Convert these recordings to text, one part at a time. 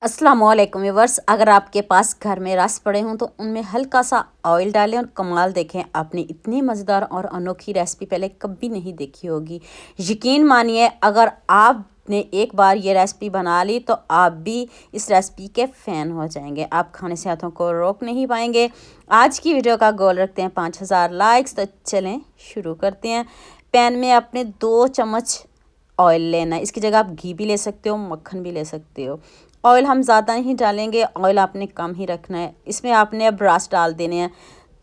अस्सलामुअलैकुम व्यूअर्स, अगर आपके पास घर में रस पड़े हों तो उनमें हल्का सा ऑयल डालें और कमाल देखें। आपने इतनी मज़ेदार और अनोखी रेसिपी पहले कभी नहीं देखी होगी। यकीन मानिए, अगर आपने एक बार ये रेसिपी बना ली तो आप भी इस रेसिपी के फ़ैन हो जाएंगे। आप खाने से हाथों को रोक नहीं पाएंगे। आज की वीडियो का गोल रखते हैं 5000 लाइक्स। तो चलें शुरू करते हैं। पैन में आपने 2 चम्मच ऑयल लेना है। इसकी जगह आप घी भी ले सकते हो, मक्खन भी ले सकते हो। ऑयल हम ज़्यादा नहीं डालेंगे, ऑयल आपने कम ही रखना है। इसमें आपने अब रस डाल देने हैं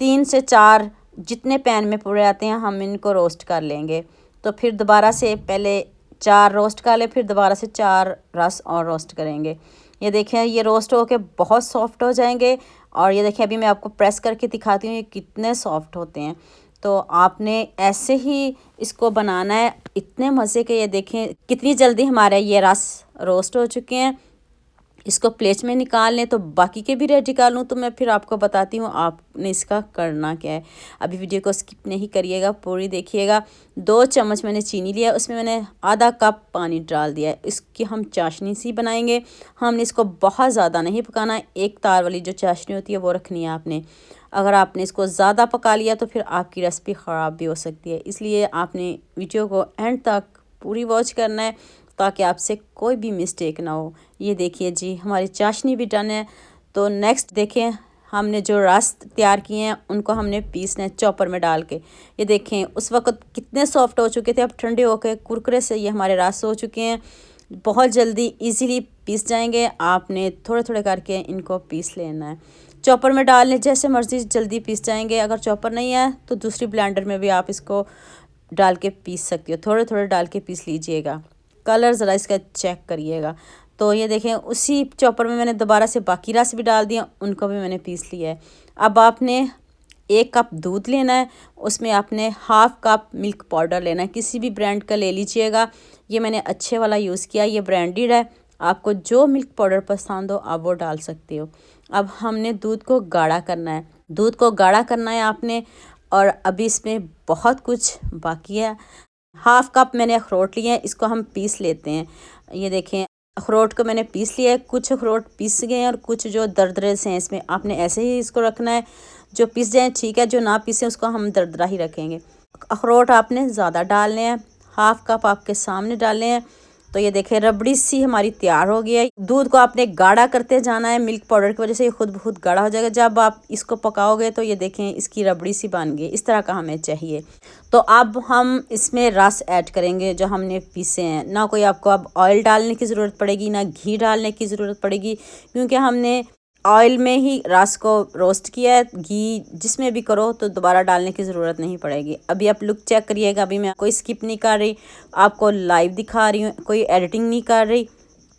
3 से 4, जितने पैन में पूरे आते हैं हम इनको रोस्ट कर लेंगे। तो फिर दोबारा से पहले 4 रोस्ट कर ले, फिर दोबारा से 4 रस और रोस्ट करेंगे। ये देखें, ये रोस्ट होके बहुत सॉफ्ट हो जाएंगे। और ये देखें, अभी मैं आपको प्रेस करके दिखाती हूँ ये कितने सॉफ्ट होते हैं। तो आपने ऐसे ही इसको बनाना है, इतने मज़े के। ये देखें कितनी जल्दी हमारे ये रस रोस्ट हो चुके हैं। इसको प्लेट में निकाल लें। तो बाकी के भी रेडी कर लूँ तो मैं फिर आपको बताती हूँ आपने इसका करना क्या है। अभी वीडियो को स्किप नहीं करिएगा, पूरी देखिएगा। 2 चम्मच मैंने चीनी लिया, उसमें मैंने आधा कप पानी डाल दिया है। इसकी हम चाशनी सी बनाएंगे। हमने इसको बहुत ज़्यादा नहीं पकाना, एक तार वाली जो चाशनी होती है वो रखनी है आपने। अगर आपने इसको ज़्यादा पका लिया तो फिर आपकी रेसिपी ख़राब भी हो सकती है। इसलिए आपने वीडियो को एंड तक पूरी वॉच करना है ताकि आपसे कोई भी मिस्टेक ना हो। ये देखिए जी, हमारी चाशनी भी डन है। तो नेक्स्ट देखें, हमने जो रस तैयार किए हैं उनको हमने पीसना है चॉपर में डाल के। ये देखें उस वक्त कितने सॉफ्ट हो चुके थे, अब ठंडे होकर कुरकुरे से ये हमारे रस हो चुके हैं। बहुत जल्दी इजीली पीस जाएंगे। आपने थोड़े थोड़े करके इनको पीस लेना है। चॉपर में डाल लें, जैसे मर्ज़ी जल्दी पीस जाएंगे। अगर चॉपर नहीं है तो दूसरी ब्लेंडर में भी आप इसको डाल के पीस सकते हो। थोड़े थोड़े डाल के पीस लीजिएगा। कलर ज़रा इसका चेक करिएगा। तो ये देखें, उसी चॉपर में मैंने दोबारा से बाकी रस भी डाल दिया, उनको भी मैंने पीस लिया है। अब आपने 1 कप दूध लेना है, उसमें आपने हाफ़ कप मिल्क पाउडर लेना है। किसी भी ब्रांड का ले लीजिएगा। ये मैंने अच्छे वाला यूज़ किया, ये ब्रांडेड है। आपको जो मिल्क पाउडर पसंद हो आप वो डाल सकते हो। अब हमने दूध को गाढ़ा करना है, दूध को गाढ़ा करना है आपने। और अभी इसमें बहुत कुछ बाकी है। हाफ़ कप मैंने अखरोट लिए हैं, इसको हम पीस लेते हैं। ये देखें, अखरोट को मैंने पीस लिया है। कुछ अखरोट पीस गए हैं और कुछ जो दरदरे से हैं, इसमें आपने ऐसे ही इसको रखना है। जो पीस जाए ठीक है, जो ना पीसे उसको हम दरदरा ही रखेंगे। अखरोट आपने ज़्यादा डालने हैं, हाफ़ कप आपके सामने डालने हैं। तो ये देखें, रबड़ी सी हमारी तैयार हो गया है। दूध को आपने गाढ़ा करते जाना है, मिल्क पाउडर की वजह से ये खुद ब खुद गाढ़ा हो जाएगा। जब आप इसको पकाओगे तो ये देखें इसकी रबड़ी सी बन गई, इस तरह का हमें चाहिए। तो अब हम इसमें रस ऐड करेंगे जो हमने पीसे हैं। ना कोई आपको अब ऑयल डालने की ज़रूरत पड़ेगी, ना घी डालने की ज़रूरत पड़ेगी, क्योंकि हमने ऑयल में ही रस को रोस्ट किया है। घी जिसमें भी करो तो दोबारा डालने की ज़रूरत नहीं पड़ेगी। अभी आप लुक चेक करिएगा। अभी मैं कोई स्किप नहीं कर रही, आपको लाइव दिखा रही हूँ, कोई एडिटिंग नहीं कर रही।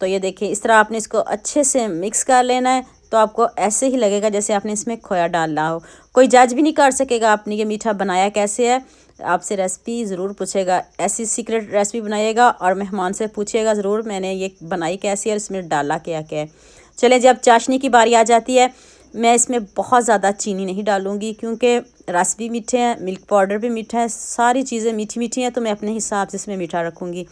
तो ये देखिए, इस तरह आपने इसको अच्छे से मिक्स कर लेना है। तो आपको ऐसे ही लगेगा जैसे आपने इसमें खोया डाला हो। कोई जज भी नहीं कर सकेगा आपने ये मीठा बनाया कैसे है। आपसे रेसिपी ज़रूर पूछेगा, ऐसी सीक्रेट रेसिपी बनाइएगा और मेहमान से पूछिएगा ज़रूर मैंने ये बनाई कैसी है और इसमें डाला क्या क्या है। चलें, जब चाशनी की बारी आ जाती है, मैं इसमें बहुत ज़्यादा चीनी नहीं डालूँगी क्योंकि रस भी मीठे हैं, मिल्क पाउडर भी मीठा है, सारी चीज़ें मीठी मीठी हैं। तो मैं अपने हिसाब से इसमें मीठा रखूँगी।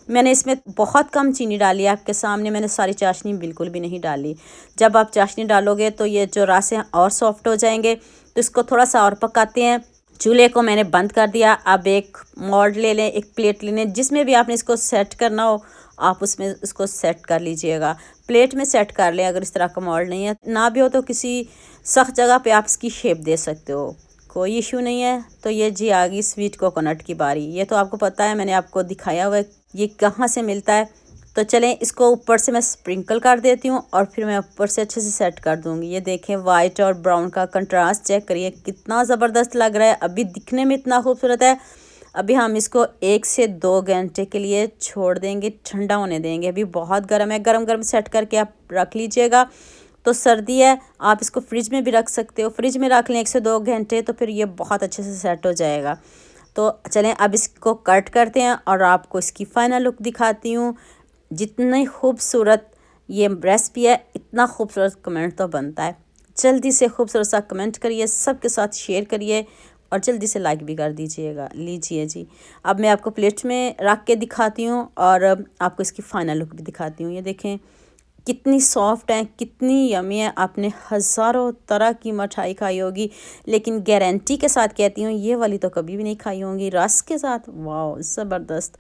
मैंने इसमें बहुत कम चीनी डाली है, आपके सामने मैंने सारी चाशनी बिल्कुल भी नहीं डाली। जब आप चाशनी डालोगे तो ये जो रस हैं और सॉफ्ट हो जाएंगे। तो इसको थोड़ा सा और पकाते हैं। चूल्हे को मैंने बंद कर दिया। अब एक मोल्ड ले लें, एक प्लेट ले लें, जिसमें भी आपने इसको सेट करना हो आप उसमें इसको सेट कर लीजिएगा। प्लेट में सेट कर लें, अगर इस तरह का मोल्ड नहीं है, ना भी हो तो किसी सख्त जगह पे आप इसकी शेप दे सकते हो, कोई इशू नहीं है। तो ये जी आ गई स्वीट कोकोनट की बारी। ये तो आपको पता है, मैंने आपको दिखाया हुआ है ये कहाँ से मिलता है। तो चलें, इसको ऊपर से मैं स्प्रिंकल कर देती हूँ और फिर मैं ऊपर से अच्छे से सेट कर दूँगी। ये देखें, वाइट और ब्राउन का कंट्रास्ट चेक करिए, कितना ज़बरदस्त लग रहा है। अभी दिखने में इतना खूबसूरत है। अभी हम इसको 1 से 2 घंटे के लिए छोड़ देंगे, ठंडा होने देंगे। अभी बहुत गर्म है, गरम गरम सेट करके आप रख लीजिएगा। तो सर्दी है, आप इसको फ्रिज में भी रख सकते हो। फ्रिज में रख लें 1 से 2 घंटे, तो फिर ये बहुत अच्छे से सेट हो जाएगा। तो चलें, अब इसको कट करते हैं और आपको इसकी फ़ाइनल लुक दिखाती हूँ। जितनी खूबसूरत ये रेसिपी है, इतना खूबसूरत कमेंट तो बनता है। जल्दी से खूबसूरत सा कमेंट करिए, सबके साथ शेयर करिए और जल्दी से लाइक भी कर दीजिएगा। लीजिए जी, अब मैं आपको प्लेट में रख के दिखाती हूँ और आपको इसकी फ़ाइनल लुक भी दिखाती हूँ। ये देखें, कितनी सॉफ्ट हैं, कितनी यमी है। आपने हज़ारों तरह की मिठाई खाई होगी, लेकिन गारंटी के साथ कहती हूँ ये वाली तो कभी भी नहीं खाई होंगी रस के साथ। वाह ज़बरदस्त।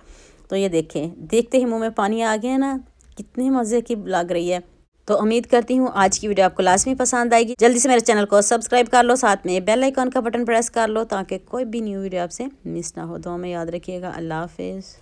तो ये देखें, देखते ही मुंह में पानी आ गया ना, कितनी मज़े की लग रही है। तो उम्मीद करती हूँ आज की वीडियो आपको लाजमी पसंद आएगी। जल्दी से मेरे चैनल को सब्सक्राइब कर लो, साथ में बेल आइकन का बटन प्रेस कर लो ताकि कोई भी न्यू वीडियो आपसे मिस ना हो। दुआ में याद रखिएगा। अल्लाह हाफिज़।